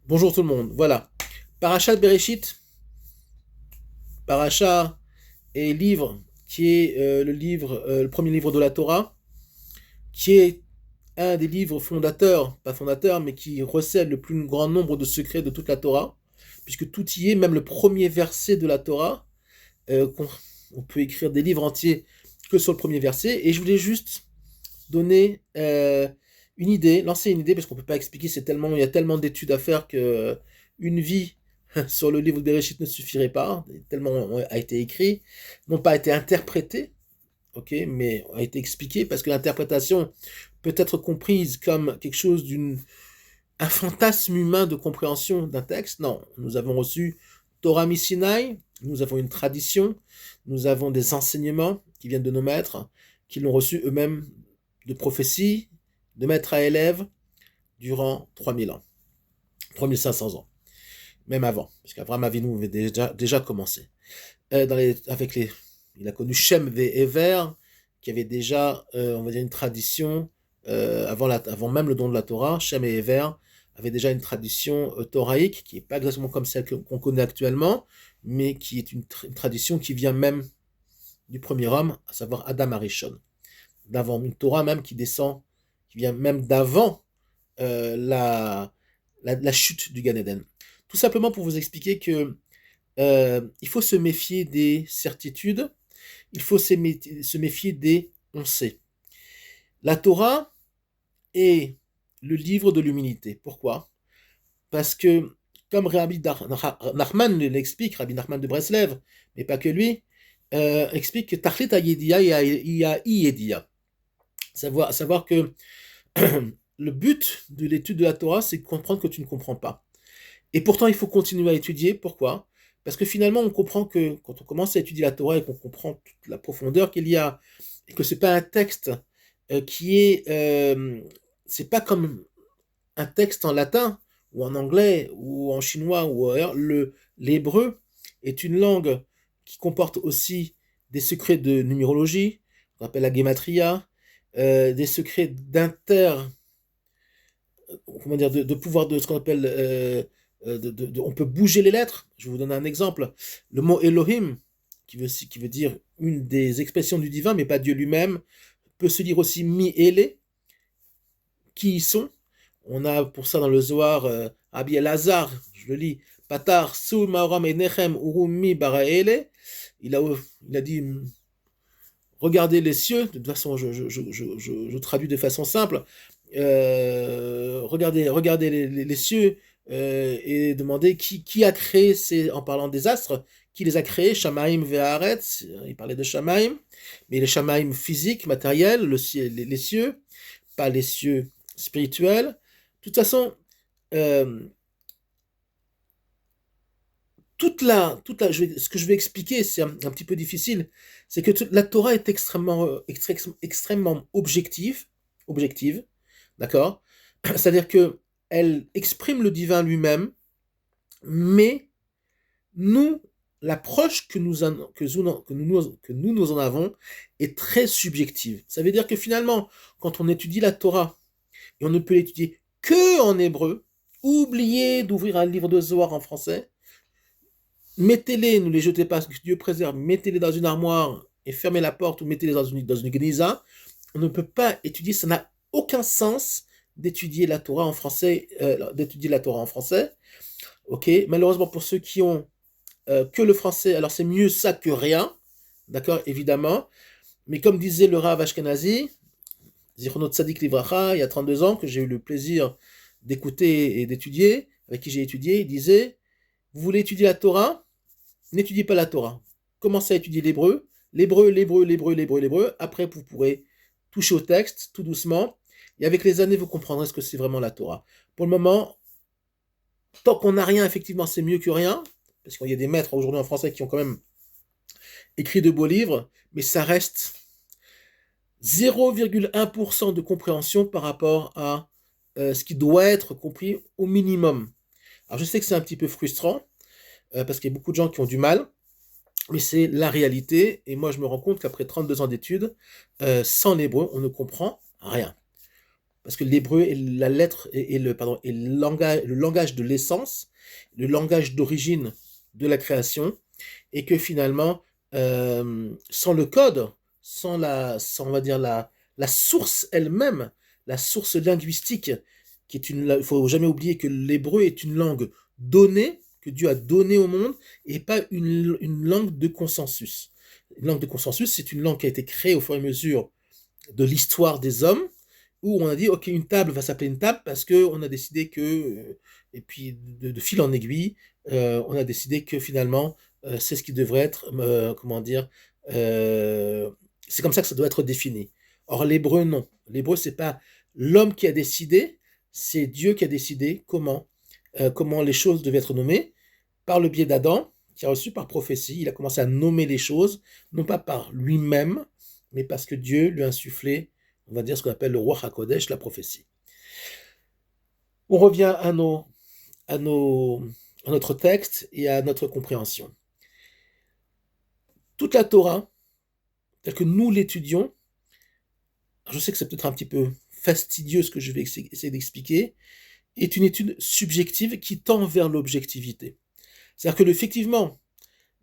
Bonjour tout le monde. Voilà. Parashat Bereshit, Paracha est livre qui est le premier livre de la Torah, qui est un des livres fondateurs, pas fondateur, mais qui recèle le plus grand nombre de secrets de toute la Torah, puisque tout y est, même le premier verset de la Torah. On peut écrire des livres entiers que sur le premier verset. Et je voulais juste donner une idée, lancer une idée, parce qu'on ne peut pas expliquer, il y a tellement d'études à faire que une vie sur le livre de Bereshit ne suffirait pas, tellement a été écrit, non pas a été interprété, ok, mais a été expliqué, parce que l'interprétation peut être comprise comme quelque chose un fantasme humain de compréhension d'un texte. Non, nous avons reçu Torah Missinai, nous avons une tradition, nous avons des enseignements qui viennent de nos maîtres, qui l'ont reçu eux-mêmes de prophétie, de maître à élève, durant 3000 ans, 3500 ans, même avant, parce qu'Abraham Avinu avait déjà commencé. Il a connu Shem et Ever, qui avait déjà, on va dire, une tradition, avant même le don de la Torah. Shem et Ever avaient déjà une tradition thoraïque, qui n'est pas exactement comme celle qu'on connaît actuellement, mais qui est une tradition qui vient même du premier homme, à savoir Adam Arishon, d'avant, une Torah même qui descend, qui vient même d'avant euh, la, la chute du Gan Eden. Tout simplement pour vous expliquer que il faut se méfier des certitudes, il faut se méfier des on sait. La Torah est le livre de l'humilité. Pourquoi? Parce que, comme Nachman l'explique, Rabbi Nachman de Breslev, mais pas que lui, explique que Tachlit Yedia et Yedia. Savoir que le but de l'étude de la Torah, c'est de comprendre que tu ne comprends pas. Et pourtant, il faut continuer à étudier. Pourquoi? Parce que finalement, on comprend que quand on commence à étudier la Torah et qu'on comprend toute la profondeur qu'il y a, et que c'est pas un texte qui est, c'est pas comme un texte en latin ou en anglais ou en chinois ou ailleurs. L'hébreu est une langue qui comporte aussi des secrets de numérologie, qu'on appelle la gematria, des secrets comment dire, de pouvoir de ce qu'on appelle, on peut bouger les lettres. Je vais vous donner un exemple. Le mot Elohim, qui veut dire une des expressions du divin, mais pas Dieu lui-même, peut se dire aussi Mi-Ele, qui y sont. On a pour ça dans le Zohar, Rabbi Elazar, je le lis, Patar, Sul, Maoram et Nechem, Urumi, Baraele. Il a, il a dit, regardez les cieux, de toute façon, je traduis de façon simple, regardez les cieux et demandez qui a créé en parlant des astres, qui les a créés, Shamaim ve'aretz, il parlait de Shamaim, mais les Shamaim physiques, matériels, les cieux, pas les cieux spirituels. De toute façon, euh, ce que je vais expliquer, c'est un petit peu difficile, c'est que la Torah est extrêmement objective, d'accord? C'est-à-dire que elle exprime le divin lui-même, mais nous, l'approche que nous en avons est très subjective. Ça veut dire que finalement, quand on étudie la Torah, et on ne peut l'étudier que en hébreu, oubliez d'ouvrir un livre de Zohar en français, mettez-les, ne les jetez pas, que Dieu préserve, mettez-les dans une armoire et fermez la porte ou mettez-les dans une geniza. On ne peut pas étudier, ça n'a aucun sens d'étudier la Torah en français, Ok, malheureusement pour ceux qui ont que le français, alors c'est mieux ça que rien, d'accord, évidemment. Mais comme disait le Rav Ashkenazi, Zichronot Tzadik Livracha, il y a 32 ans, que j'ai eu le plaisir d'écouter et d'étudier, avec qui j'ai étudié, il disait, vous voulez étudier la Torah? N'étudiez pas la Torah. Commencez à étudier l'hébreu. Après, vous pourrez toucher au texte tout doucement. Et avec les années, vous comprendrez ce que c'est vraiment la Torah. Pour le moment, tant qu'on n'a rien, effectivement, c'est mieux que rien. Parce qu'il y a des maîtres aujourd'hui en français qui ont quand même écrit de beaux livres. Mais ça reste 0,1% de compréhension par rapport à ce qui doit être compris au minimum. Alors je sais que c'est un petit peu frustrant, parce qu'il y a beaucoup de gens qui ont du mal, mais c'est la réalité, et moi je me rends compte qu'après 32 ans d'études, sans l'hébreu, on ne comprend rien. parce que l'hébreu est la lettre et le langage de l'essence, le langage d'origine de la création, et que finalement, sans le code, sans on va dire la source elle-même, la source linguistique, il faut jamais oublier que l'hébreu est une langue donnée, que Dieu a donnée au monde, et pas une langue de consensus. Une langue de consensus, c'est une langue qui a été créée au fur et à mesure de l'histoire des hommes, où on a dit, ok, une table va s'appeler une table parce qu'on a décidé que, et puis de fil en aiguille, on a décidé que finalement, c'est ce qui devrait être, comment dire, euh, c'est comme ça que ça doit être défini. Or, l'hébreu, non. L'hébreu, c'est pas l'homme qui a décidé, c'est Dieu qui a décidé comment les choses devaient être nommées, par le biais d'Adam, qui a reçu par prophétie, il a commencé à nommer les choses, non pas par lui-même, mais parce que Dieu lui a insufflé, on va dire ce qu'on appelle le Ruach HaKodesh, la prophétie. On revient à, nos, à notre texte et à notre compréhension. Toute la Torah, telle que nous l'étudions, je sais que c'est peut-être un petit peu fastidieux ce que je vais essayer d'expliquer, est une étude subjective qui tend vers l'objectivité. C'est-à-dire que effectivement,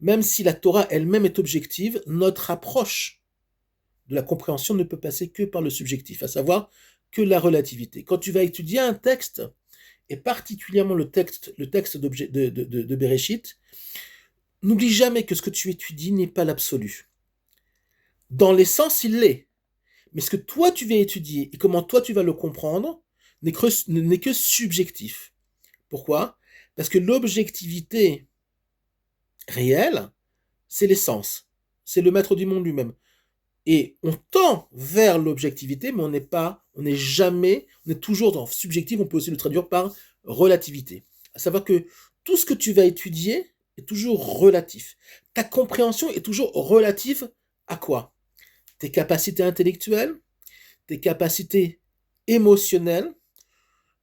même si la Torah elle-même est objective, notre approche de la compréhension ne peut passer que par le subjectif, à savoir que la relativité. Quand tu vas étudier un texte, et particulièrement le texte de Bereshit, n'oublie jamais que ce que tu étudies n'est pas l'absolu. Dans l'essence, il l'est. Mais ce que toi tu vas étudier et comment toi tu vas le comprendre n'est que subjectif. Pourquoi ? Parce que l'objectivité réelle, c'est l'essence. C'est le maître du monde lui-même. Et on tend vers l'objectivité, mais on est toujours dans subjectif, on peut aussi le traduire par relativité. À savoir que tout ce que tu vas étudier est toujours relatif. Ta compréhension est toujours relative à quoi ? Tes capacités intellectuelles, tes capacités émotionnelles,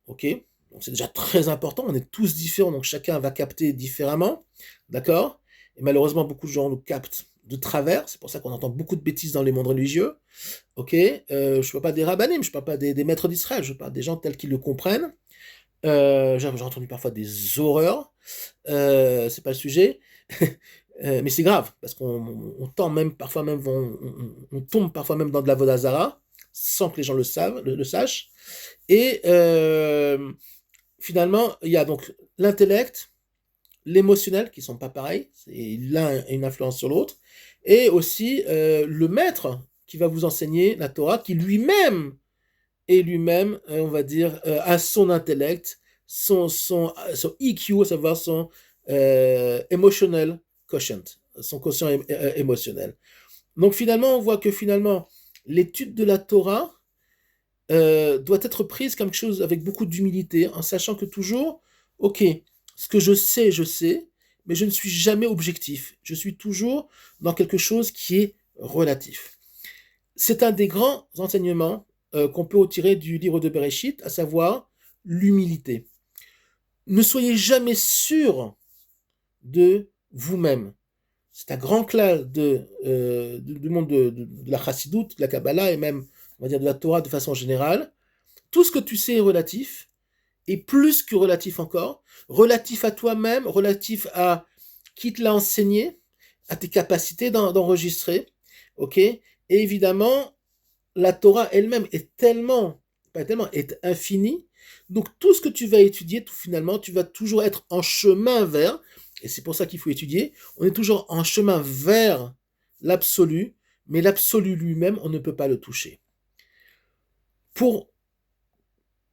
ok ? Donc c'est déjà très important, on est tous différents, donc chacun va capter différemment, d'accord ? Et malheureusement, beaucoup de gens nous captent de travers, c'est pour ça qu'on entend beaucoup de bêtises dans les mondes religieux, ok ? Je ne parle pas des rabbinim, je ne parle pas des maîtres d'Israël, je parle des gens tels qu'ils le comprennent. J'ai entendu parfois des horreurs, c'est pas le sujet, mais c'est grave, parce qu'on tend même, parfois même, on tombe parfois même dans de la vodazara, sans que les gens le sachent, et finalement, il y a donc l'intellect, l'émotionnel, qui sont pas pareils, l'un a une influence sur l'autre, et aussi le maître qui va vous enseigner la Torah, qui lui-même on va dire, a son intellect, son EQ, à savoir son emotional quotient, son quotient émotionnel. Donc finalement, on voit que finalement, l'étude de la Torah doit être prise comme quelque chose avec beaucoup d'humilité, en sachant que toujours, ok, ce que je sais, mais je ne suis jamais objectif. Je suis toujours dans quelque chose qui est relatif. C'est un des grands enseignements qu'on peut retirer du livre de Bereshit, à savoir l'humilité. Ne soyez jamais sûr de vous-même. C'est un grand clal du monde de la chassidoute, de la Kabbalah et même, on va dire, de la Torah de façon générale. Tout ce que tu sais est relatif, et plus que relatif encore, relatif à toi-même, relatif à qui te l'a enseigné, à tes capacités d'enregistrer, ok ? Et évidemment, la Torah elle-même est infinie, donc tout ce que tu vas étudier, finalement, tu vas toujours être en chemin vers, et c'est pour ça qu'il faut étudier, on est toujours en chemin vers l'absolu, mais l'absolu lui-même, on ne peut pas le toucher. Pour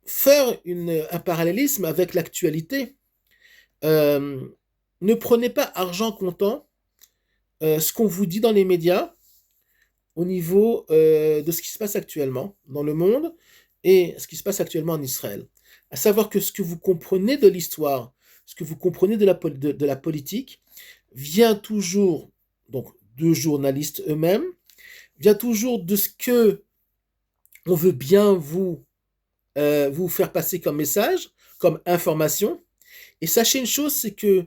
faire un parallélisme avec l'actualité, ne prenez pas argent comptant ce qu'on vous dit dans les médias au niveau de ce qui se passe actuellement dans le monde et ce qui se passe actuellement en Israël. À savoir que ce que vous comprenez de l'histoire, ce que vous comprenez de la politique, vient toujours donc de journalistes eux-mêmes, vient toujours de ce que on veut bien vous faire passer comme message, comme information. Et sachez une chose, c'est que,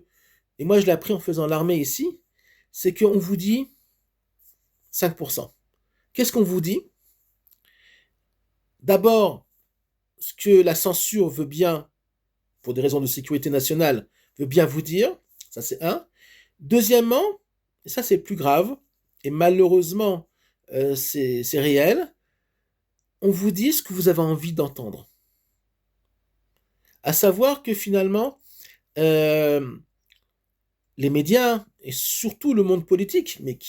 et moi je l'ai appris en faisant l'armée ici, c'est qu'on vous dit 5%. Qu'est-ce qu'on vous dit ? D'abord, ce que la censure veut bien, pour des raisons de sécurité nationale, veut bien vous dire. Ça, c'est un. Deuxièmement, et ça, c'est plus grave, et malheureusement, c'est réel, on vous dit ce que vous avez envie d'entendre. À savoir que finalement, euh, les médias, et surtout le monde politique, mais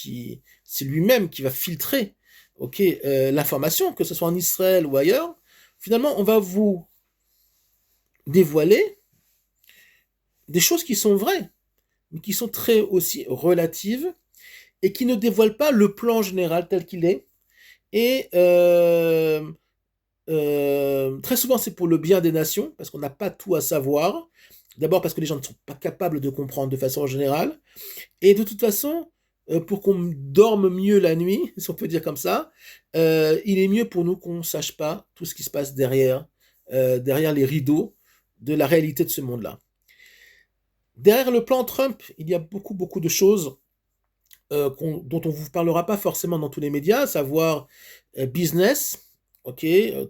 c'est lui-même qui va filtrer l'information, que ce soit en Israël ou ailleurs, finalement, on va vous dévoiler des choses qui sont vraies, mais qui sont très aussi relatives, et qui ne dévoilent pas le plan général tel qu'il est. Et très souvent, c'est pour le bien des nations, parce qu'on n'a pas tout à savoir. D'abord parce que les gens ne sont pas capables de comprendre de façon générale. Et de toute façon, pour qu'on dorme mieux la nuit, si on peut dire comme ça, il est mieux pour nous qu'on ne sache pas tout ce qui se passe derrière les rideaux de la réalité de ce monde-là. Derrière le plan Trump, il y a beaucoup, beaucoup de choses dont on ne vous parlera pas forcément dans tous les médias, à savoir business.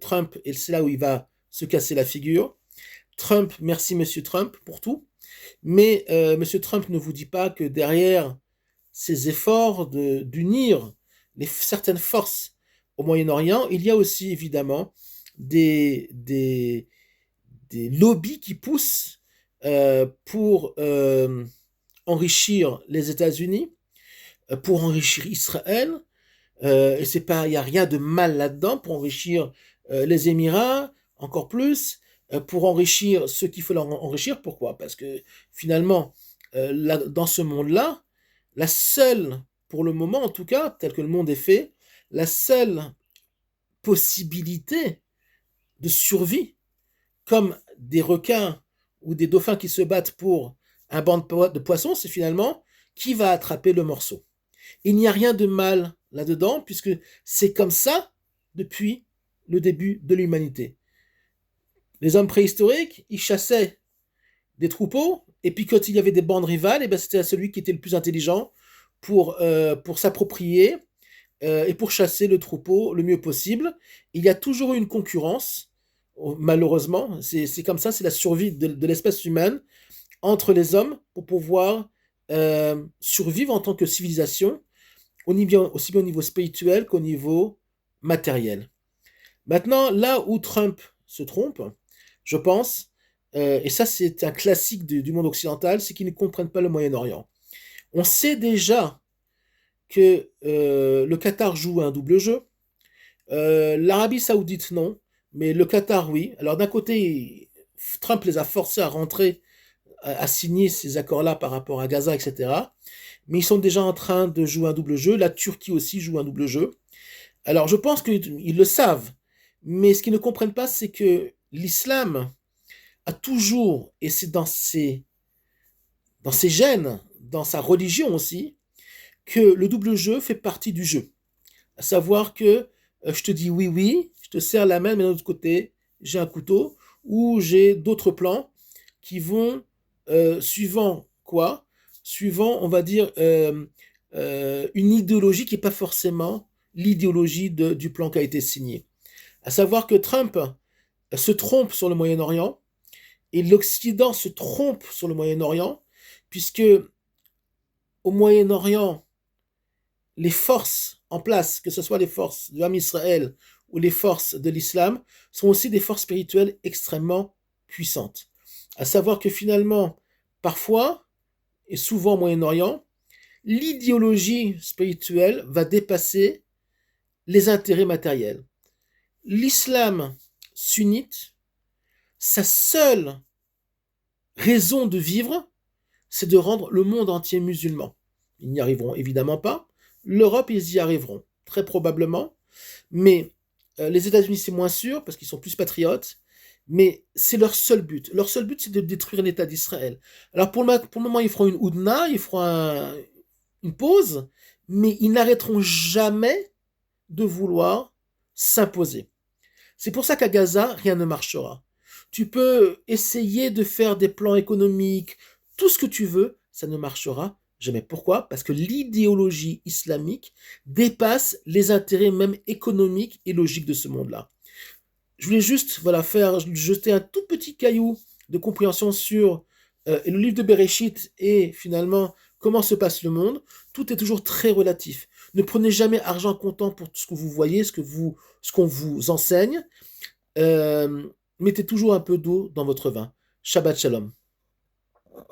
Trump, et c'est là où il va se casser la figure. Trump, merci Monsieur Trump pour tout. Mais Monsieur Trump ne vous dit pas que derrière ces efforts d'unir certaines forces au Moyen-Orient, il y a aussi évidemment des lobbies qui poussent pour enrichir les États-Unis, pour enrichir Israël, et c'est pas, il n'y a rien de mal là-dedans, pour enrichir les Émirats, encore plus, pour enrichir ceux qu'il faut enrichir. Pourquoi? Parce que finalement, dans ce monde-là, la seule, pour le moment en tout cas, tel que le monde est fait, la seule possibilité de survie, comme des requins ou des dauphins qui se battent pour un banc de poissons, c'est finalement qui va attraper le morceau. Il n'y a rien de mal là-dedans, puisque c'est comme ça depuis le début de l'humanité. Les hommes préhistoriques, ils chassaient des troupeaux, et puis quand il y avait des bandes rivales, et ben c'était celui qui était le plus intelligent pour s'approprier et pour chasser le troupeau le mieux possible. Il y a toujours eu une concurrence, malheureusement, c'est comme ça, c'est la survie de l'espèce humaine entre les hommes pour pouvoir survivre en tant que civilisation, aussi bien au niveau spirituel qu'au niveau matériel. Maintenant, là où Trump se trompe, je pense, et ça c'est un classique du monde occidental, c'est qu'ils ne comprennent pas le Moyen-Orient. On sait déjà que le Qatar joue un double jeu, l'Arabie Saoudite non, mais le Qatar oui. Alors d'un côté, Trump les a forcés à rentrer, à signer ces accords-là par rapport à Gaza, etc. Mais ils sont déjà en train de jouer un double jeu. La Turquie aussi joue un double jeu. Alors je pense qu'ils le savent, mais ce qu'ils ne comprennent pas, c'est que l'islam a toujours, et c'est dans ses gènes, dans sa religion aussi, que le double jeu fait partie du jeu. À savoir que je te dis oui, oui, je te serre la main, mais d'un autre côté, j'ai un couteau, ou j'ai d'autres plans qui vont, suivant quoi? Suivant, on va dire, une idéologie qui n'est pas forcément l'idéologie du plan qui a été signé. À savoir que Trump se trompe sur le Moyen-Orient, et l'Occident se trompe sur le Moyen-Orient, puisque au Moyen-Orient, les forces en place, que ce soit les forces de l'Armée Israël ou les forces de l'islam, sont aussi des forces spirituelles extrêmement puissantes. À savoir que finalement, parfois, et souvent au Moyen-Orient, l'idéologie spirituelle va dépasser les intérêts matériels. L'islam sunnite, sa seule raison de vivre, c'est de rendre le monde entier musulman. Ils n'y arriveront évidemment pas. L'Europe, ils y arriveront, très probablement. Mais les États-Unis, c'est moins sûr, parce qu'ils sont plus patriotes. Mais c'est leur seul but. Leur seul but, c'est de détruire l'État d'Israël. Alors pour le moment, ils feront une houdna, ils feront une pause, mais ils n'arrêteront jamais de vouloir s'imposer. C'est pour ça qu'à Gaza, rien ne marchera. Tu peux essayer de faire des plans économiques, tout ce que tu veux, ça ne marchera jamais. Pourquoi? Parce que l'idéologie islamique dépasse les intérêts même économiques et logiques de ce monde-là. Je voulais juste jeter un tout petit caillou de compréhension sur le livre de Bereshit et finalement comment se passe le monde. Tout est toujours très relatif. Ne prenez jamais argent comptant pour tout ce que vous voyez, ce qu'on vous enseigne. Mettez toujours un peu d'eau dans votre vin. Shabbat Shalom.